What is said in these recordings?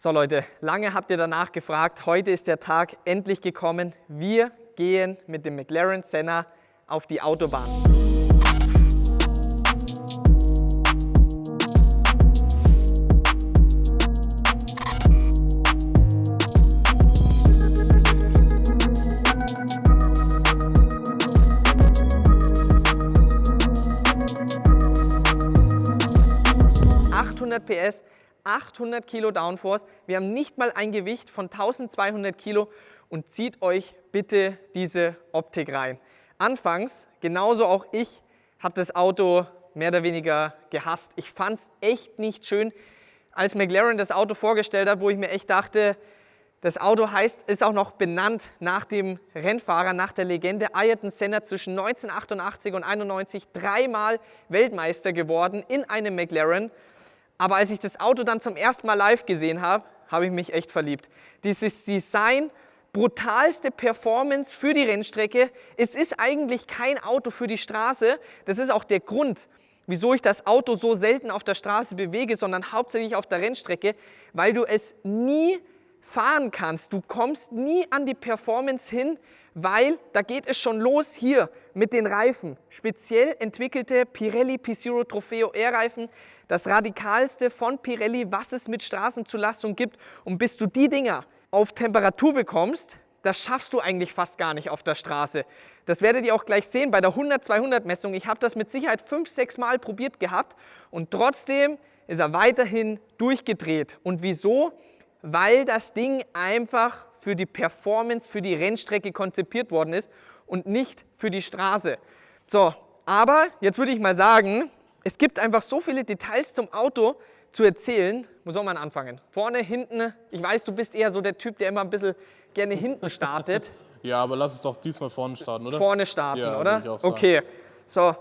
So Leute, lange habt ihr danach gefragt, heute ist der Tag endlich gekommen. Wir gehen mit dem McLaren Senna auf die Autobahn. PS, 800 Kilo Downforce. Wir haben nicht mal ein Gewicht von 1200 Kilo und zieht euch bitte diese Optik rein. Anfangs, genauso auch ich, habe das Auto mehr oder weniger gehasst. Ich fand es echt nicht schön, als McLaren das Auto vorgestellt hat, wo ich mir echt dachte, das Auto ist auch noch benannt nach dem Rennfahrer, nach der Legende Ayrton Senna, zwischen 1988 und 1991 dreimal Weltmeister geworden in einem McLaren. Aber als ich das Auto dann zum ersten Mal live gesehen habe, habe ich mich echt verliebt. Dieses Design, brutalste Performance für die Rennstrecke. Es ist eigentlich kein Auto für die Straße. Das ist auch der Grund, wieso ich das Auto so selten auf der Straße bewege, sondern hauptsächlich auf der Rennstrecke, weil du es nie fahren kannst. Du kommst nie an die Performance hin, weil da geht es schon los hier mit den Reifen. Speziell entwickelte Pirelli P0 Trofeo R-Reifen. Das radikalste von Pirelli, was es mit Straßenzulassung gibt. Und bis du die Dinger auf Temperatur bekommst, das schaffst du eigentlich fast gar nicht auf der Straße. Das werdet ihr auch gleich sehen bei der 100-200 Messung. Ich habe das mit Sicherheit 5-6 Mal probiert gehabt und trotzdem ist er weiterhin durchgedreht. Und wieso? Weil das Ding einfach für die Performance, für die Rennstrecke konzipiert worden ist und nicht für die Straße. So, aber jetzt würde ich mal sagen, es gibt einfach so viele Details zum Auto zu erzählen. Wo soll man anfangen? Vorne, hinten? Ich weiß, du bist eher so der Typ, der immer ein bisschen gerne hinten startet. Ja, aber lass es doch diesmal vorne starten, oder? Vorne starten, ja, oder? Ich auch sagen. Okay, so.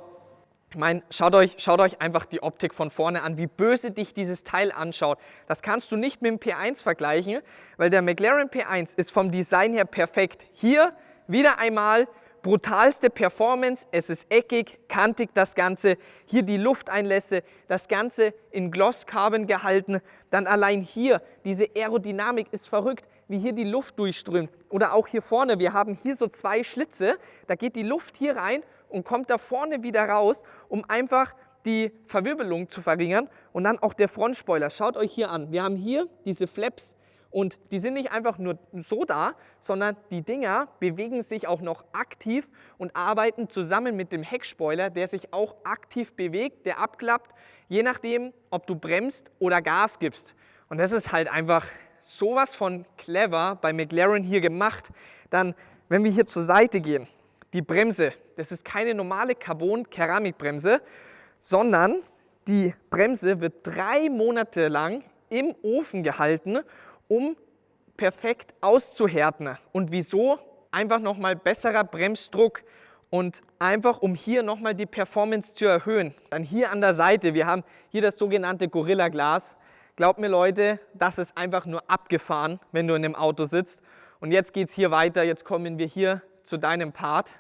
Ich meine, schaut euch einfach die Optik von vorne an, wie böse dich dieses Teil anschaut. Das kannst du nicht mit dem P1 vergleichen, weil der McLaren P1 ist vom Design her perfekt. Hier wieder einmal brutalste Performance, es ist eckig, kantig das Ganze, hier die Lufteinlässe, das Ganze in Glosscarbon gehalten, dann allein hier, diese Aerodynamik ist verrückt, wie hier die Luft durchströmt. Oder auch hier vorne, wir haben hier so zwei Schlitze, da geht die Luft hier rein und kommt da vorne wieder raus, um einfach die Verwirbelung zu verringern. Und dann auch der Frontspoiler, schaut euch hier an, wir haben hier diese Flaps. Und die sind nicht einfach nur so da, sondern die Dinger bewegen sich auch noch aktiv und arbeiten zusammen mit dem Heckspoiler, der sich auch aktiv bewegt, der abklappt, je nachdem, ob du bremst oder Gas gibst. Und das ist halt einfach sowas von clever bei McLaren hier gemacht. Dann, wenn wir hier zur Seite gehen, die Bremse, das ist keine normale Carbon-Keramikbremse, sondern die Bremse wird 3 Monate lang im Ofen gehalten, um perfekt auszuhärten. Und wieso? Einfach nochmal besserer Bremsdruck und einfach um hier nochmal die Performance zu erhöhen. Dann hier an der Seite, wir haben hier das sogenannte Gorilla Glas. Glaubt mir Leute, das ist einfach nur abgefahren, wenn du in dem Auto sitzt. Und jetzt geht es hier weiter, jetzt kommen wir hier zu deinem Part.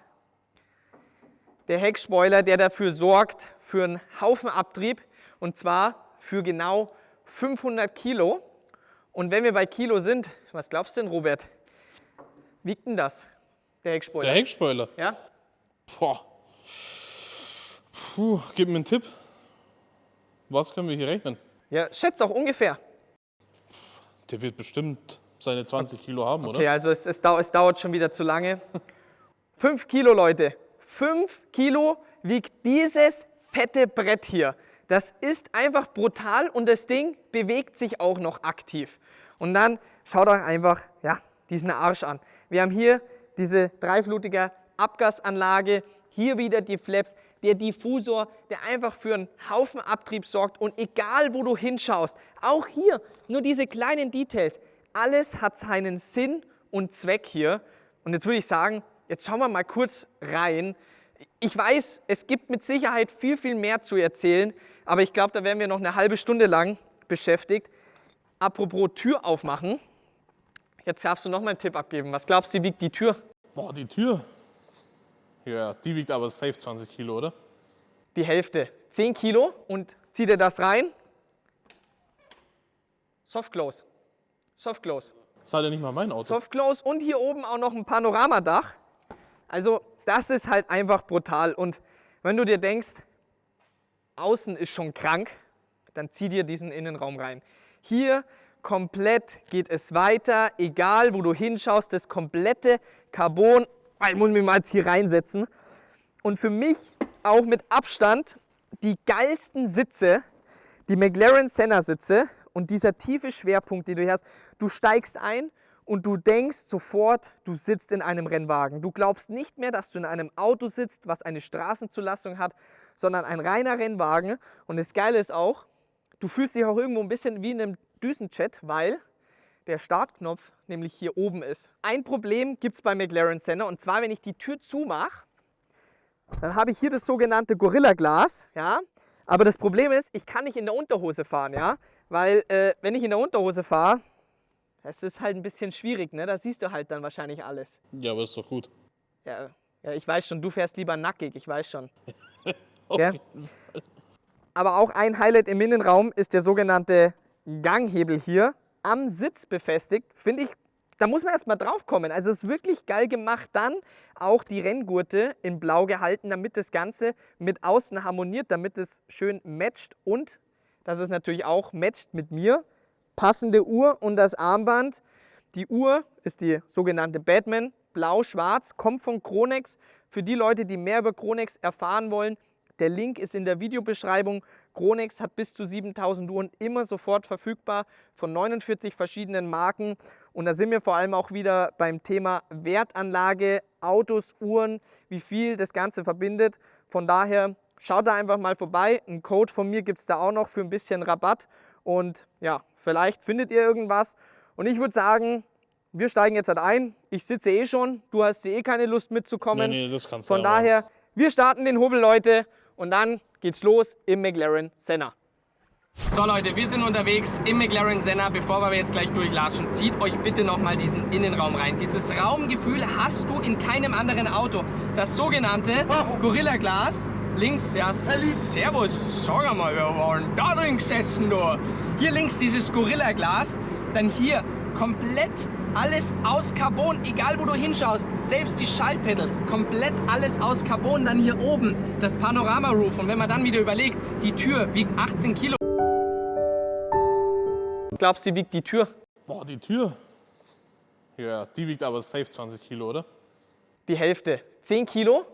Der Heckspoiler, der dafür sorgt, für einen Haufenabtrieb und zwar für genau 500 Kilo. Und wenn wir bei Kilo sind, was glaubst du denn, Robert? Wiegt denn das, der Heckspoiler? Der Heckspoiler? Ja? Boah. Puh, gib mir einen Tipp. Was können wir hier rechnen? Ja, schätzt auch ungefähr. Der wird bestimmt seine 20 Kilo haben, oder? Okay, also es dauert schon wieder zu lange. 5 Kilo, Leute. 5 Kilo wiegt dieses fette Brett hier. Das ist einfach brutal und das Ding bewegt sich auch noch aktiv. Und dann schaut euch einfach diesen Arsch an. Wir haben hier diese dreiflutige Abgasanlage, hier wieder die Flaps, der Diffusor, der einfach für einen Haufen Abtrieb sorgt. Und egal, wo du hinschaust, auch hier nur diese kleinen Details, alles hat seinen Sinn und Zweck hier. Und jetzt würde ich sagen, jetzt schauen wir mal kurz rein. Ich weiß, es gibt mit Sicherheit viel, viel mehr zu erzählen, aber ich glaube, da werden wir noch eine halbe Stunde lang beschäftigt. Apropos Tür aufmachen, jetzt darfst du noch mal einen Tipp abgeben. Was glaubst du, wie wiegt die Tür? Boah, die Tür. Ja, die wiegt aber safe 20 Kilo, oder? Die Hälfte, 10 Kilo und zieh dir das rein. Soft Close. Soft Close. Das hat ja nicht mal mein Auto. Soft Close und hier oben auch noch ein Panoramadach. Also das ist halt einfach brutal. Und wenn du dir denkst, außen ist schon krank, dann zieh dir diesen Innenraum rein. Hier komplett geht es weiter, egal wo du hinschaust, das komplette Carbon. Ich muss mich mal jetzt hier reinsetzen. Und für mich auch mit Abstand die geilsten Sitze, die McLaren Senna Sitze und dieser tiefe Schwerpunkt, den du hier hast. Du steigst ein und du denkst sofort, du sitzt in einem Rennwagen. Du glaubst nicht mehr, dass du in einem Auto sitzt, was eine Straßenzulassung hat, sondern ein reiner Rennwagen. Und das Geile ist auch, du fühlst dich auch irgendwo ein bisschen wie in einem Düsenjet, weil der Startknopf nämlich hier oben ist. Ein Problem gibt es bei McLaren Senna, und zwar, wenn ich die Tür zumache, dann habe ich hier das sogenannte Gorilla Glas, ja. Aber das Problem ist, ich kann nicht in der Unterhose fahren, ja. Weil wenn ich in der Unterhose fahre, das ist halt ein bisschen schwierig, ne? Da siehst du halt dann wahrscheinlich alles. Ja, aber ist doch gut. Ja, ich weiß schon, du fährst lieber nackig, ich weiß schon. Okay. Ja? Aber auch ein Highlight im Innenraum ist der sogenannte Ganghebel hier am Sitz befestigt. Finde ich, da muss man erstmal drauf kommen. Also es ist wirklich geil gemacht. Dann auch die Renngurte in Blau gehalten, damit das Ganze mit außen harmoniert, damit es schön matcht und dass es natürlich auch matcht mit mir. Passende Uhr und das Armband. Die Uhr ist die sogenannte Batman, blau-schwarz, kommt von Chronex. Für die Leute, die mehr über Chronex erfahren wollen, der Link ist in der Videobeschreibung. Chronex hat bis zu 7000 Uhren immer sofort verfügbar von 49 verschiedenen Marken. Und da sind wir vor allem auch wieder beim Thema Wertanlage, Autos, Uhren, wie viel das Ganze verbindet. Von daher schaut da einfach mal vorbei. Einen Code von mir gibt es da auch noch für ein bisschen Rabatt. Und ja, vielleicht findet ihr irgendwas. Und ich würde sagen, wir steigen jetzt halt ein. Ich sitze eh schon. Du hast eh keine Lust mitzukommen. Nee, das kannst du Von aber. daher, wir starten den Hubbel, Leute. Und dann geht's los im McLaren Senna. So Leute, wir sind unterwegs im McLaren Senna. Bevor wir jetzt gleich durchlatschen, zieht euch bitte nochmal diesen Innenraum rein. Dieses Raumgefühl hast du in keinem anderen Auto. Das sogenannte Gorilla Glas. Links, ja, servus, sag mal, wir waren da drin gesessen, du. Hier links dieses Gorilla Glas. Dann hier komplett alles aus Carbon, egal wo du hinschaust, selbst die Schaltpedals, komplett alles aus Carbon. Dann hier oben das Panorama-Roof. Und wenn man dann wieder überlegt, die Tür wiegt 18 Kilo. Glaubst du, wie wiegt die Tür? Boah, die Tür. Ja, die wiegt aber safe 20 Kilo, oder? Die Hälfte. 10 Kilo.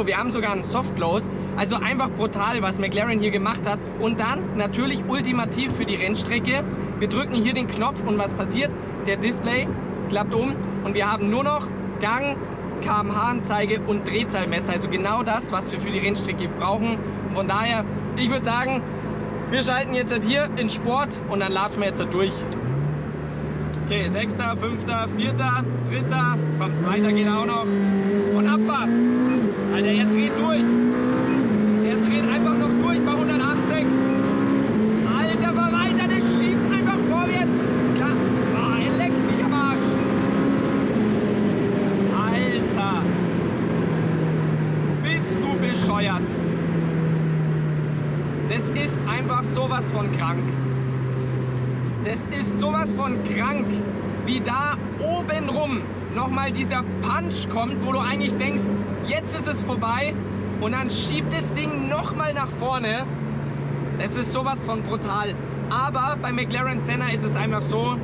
Wir haben sogar einen Soft Close, also einfach brutal, was McLaren hier gemacht hat. Und dann natürlich ultimativ für die Rennstrecke. Wir drücken hier den Knopf und was passiert? Der Display klappt um und wir haben nur noch Gang, kmh-Anzeige und Drehzahlmesser. Also genau das, was wir für die Rennstrecke brauchen. Und von daher, ich würde sagen, wir schalten jetzt hier in Sport und dann latschen wir jetzt durch. Okay, 6., 5., 4., 3., komm, 2. geht auch noch. Und Abfahrt. Alter, er dreht durch. Er dreht einfach noch durch bei 180. Alter, Verwalter, das schiebt einfach vorwärts. Da, oh, er leckt mich am Arsch. Alter. Bist du bescheuert. Das ist einfach sowas von krank. Das ist sowas von krank, wie da oben rum nochmal dieser Punch kommt, wo du eigentlich denkst, jetzt ist es vorbei und dann schiebt das Ding nochmal nach vorne. Es ist sowas von brutal. Aber bei McLaren Senna ist es einfach so,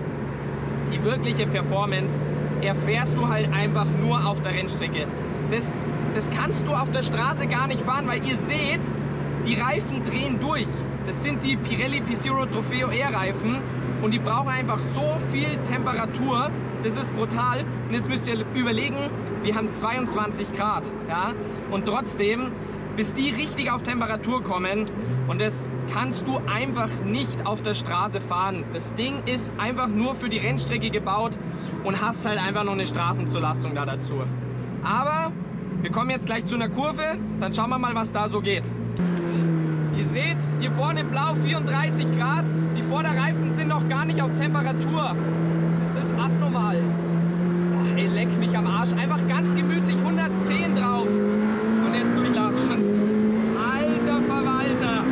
die wirkliche Performance erfährst du halt einfach nur auf der Rennstrecke. Das kannst du auf der Straße gar nicht fahren, weil ihr seht, die Reifen drehen durch. Das sind die Pirelli P Zero Trofeo Air Reifen und die brauchen einfach so viel Temperatur. Das ist brutal. Und jetzt müsst ihr überlegen, wir haben 22 Grad. Ja? Und trotzdem, bis die richtig auf Temperatur kommen, und das kannst du einfach nicht auf der Straße fahren. Das Ding ist einfach nur für die Rennstrecke gebaut und hast halt einfach noch eine Straßenzulassung da dazu. Aber wir kommen jetzt gleich zu einer Kurve, dann schauen wir mal, was da so geht. Ihr seht, hier vorne blau 34 Grad, die Vorderreifen sind noch gar nicht auf Temperatur. Das ist abnormal. Ach, ey, leck mich am Arsch. Einfach ganz gemütlich 110 drauf. Und jetzt durchlatschen. Alter Verwalter.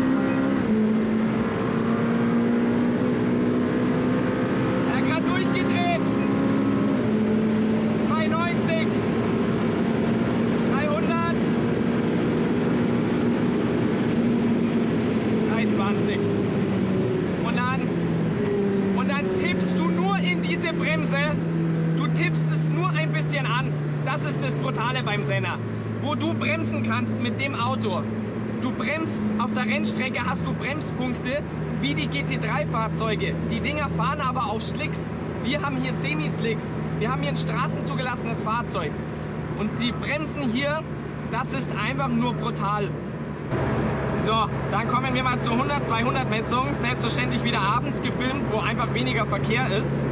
Bremse, du tippst es nur ein bisschen an. Das ist das Brutale beim Senna. Wo du bremsen kannst mit dem Auto. Du bremst, auf der Rennstrecke hast du Bremspunkte wie die GT3-Fahrzeuge. Die Dinger fahren aber auf Slicks. Wir haben hier Semi-Slicks. Wir haben hier ein straßenzugelassenes Fahrzeug. Und die Bremsen hier, das ist einfach nur brutal. So, dann kommen wir mal zur 100-200 Messung. Selbstverständlich wieder abends gefilmt, wo einfach weniger Verkehr ist.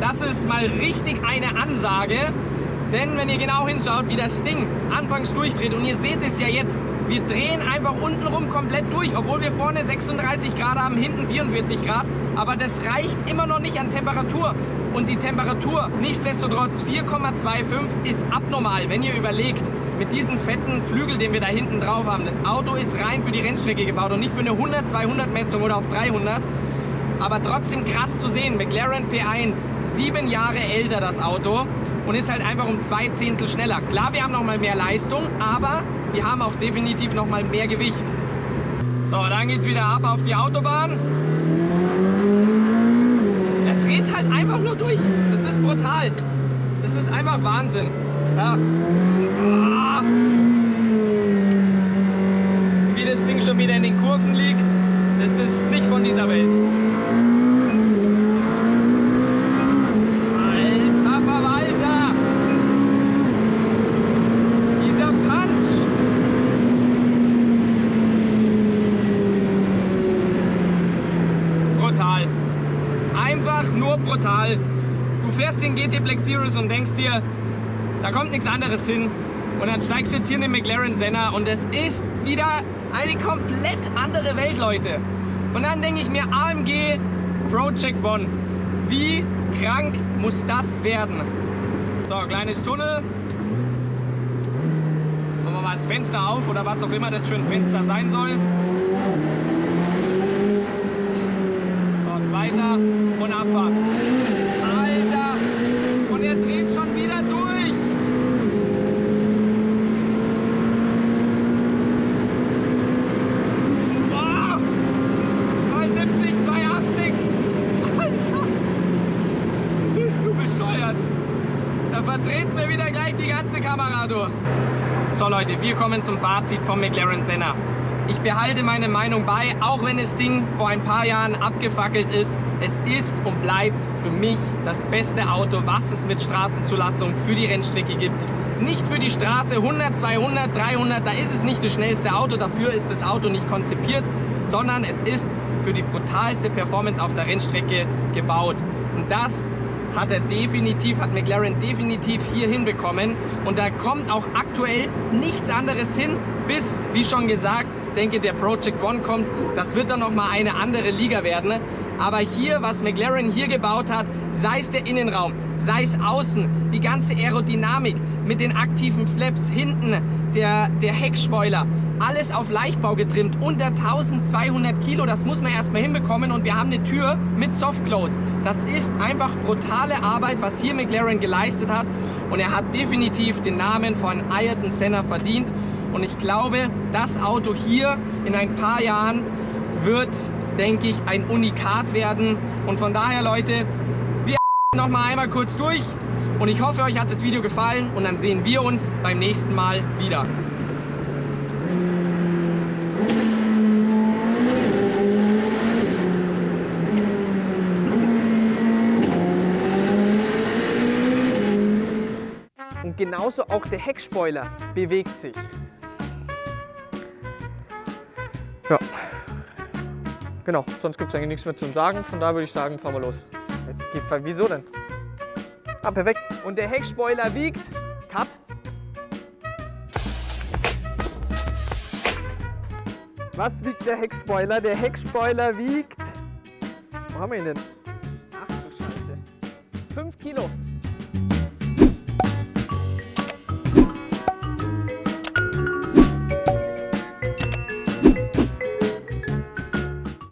Das ist mal richtig eine Ansage, denn wenn ihr genau hinschaut, wie das Ding anfangs durchdreht, und ihr seht es ja jetzt, wir drehen einfach untenrum komplett durch, obwohl wir vorne 36 Grad haben, hinten 44 Grad, aber das reicht immer noch nicht an Temperatur. Und die Temperatur, nichtsdestotrotz 4,25 ist abnormal, wenn ihr überlegt, mit diesem fetten Flügel, den wir da hinten drauf haben. Das Auto ist rein für die Rennstrecke gebaut und nicht für eine 100-200 Messung oder auf 300. Aber trotzdem krass zu sehen, McLaren P1, 7 Jahre älter das Auto und ist halt einfach um 2 Zehntel schneller. Klar, wir haben noch mal mehr Leistung, aber wir haben auch definitiv noch mal mehr Gewicht. So, dann geht's wieder ab auf die Autobahn. Er dreht halt einfach nur durch. Das ist brutal. Das ist einfach Wahnsinn. Ja. Wie das Ding schon wieder in den Kurven liegt, das ist nicht von dieser Welt. Brutal. Du fährst den GT Black Series und denkst dir, da kommt nichts anderes hin. Und dann steigst du jetzt hier in den McLaren Senna und es ist wieder eine komplett andere Welt, Leute. Und dann denke ich mir, AMG Project One, wie krank muss das werden? So, kleines Tunnel. Machen wir mal das Fenster auf oder was auch immer das für ein Fenster sein soll. So, zweiter und Abfahrt. Alter! Und er dreht schon wieder durch! Boah! 270, 280! Alter! Bist du bescheuert? Da verdreht mir wieder gleich die ganze Kamera durch. So Leute, wir kommen zum Fazit vom McLaren Senna. Ich behalte meine Meinung bei, auch wenn das Ding vor ein paar Jahren abgefackelt ist. Es ist und bleibt für mich das beste Auto, was es mit Straßenzulassung für die Rennstrecke gibt. Nicht für die Straße 100, 200, 300, da ist es nicht das schnellste Auto, dafür ist das Auto nicht konzipiert, sondern es ist für die brutalste Performance auf der Rennstrecke gebaut. Und das hat McLaren definitiv hier hinbekommen. Und da kommt auch aktuell nichts anderes hin, bis, wie schon gesagt, ich denke, der Project One kommt, das wird dann nochmal eine andere Liga werden. Aber hier, was McLaren hier gebaut hat, sei es der Innenraum, sei es außen, die ganze Aerodynamik mit den aktiven Flaps, hinten der Heckspoiler, alles auf Leichtbau getrimmt, unter 1200 Kilo, das muss man erstmal hinbekommen und wir haben eine Tür mit Softclose. Das ist einfach brutale Arbeit, was hier McLaren geleistet hat und er hat definitiv den Namen von Ayrton Senna verdient und ich glaube, das Auto hier in ein paar Jahren wird, denke ich, ein Unikat werden und von daher, Leute, wir noch mal einmal kurz durch und ich hoffe, euch hat das Video gefallen und dann sehen wir uns beim nächsten Mal wieder. Und genauso auch der Heckspoiler bewegt sich. Ja, genau, sonst gibt es eigentlich nichts mehr zu sagen, von daher würde ich sagen, fahren wir los. Jetzt geht, wieso denn? Ah, perfekt. Und der Heckspoiler wiegt, Cut. Was wiegt der Heckspoiler? Der Heckspoiler wiegt, wo haben wir ihn denn? Ach du Scheiße, 5 Kilo.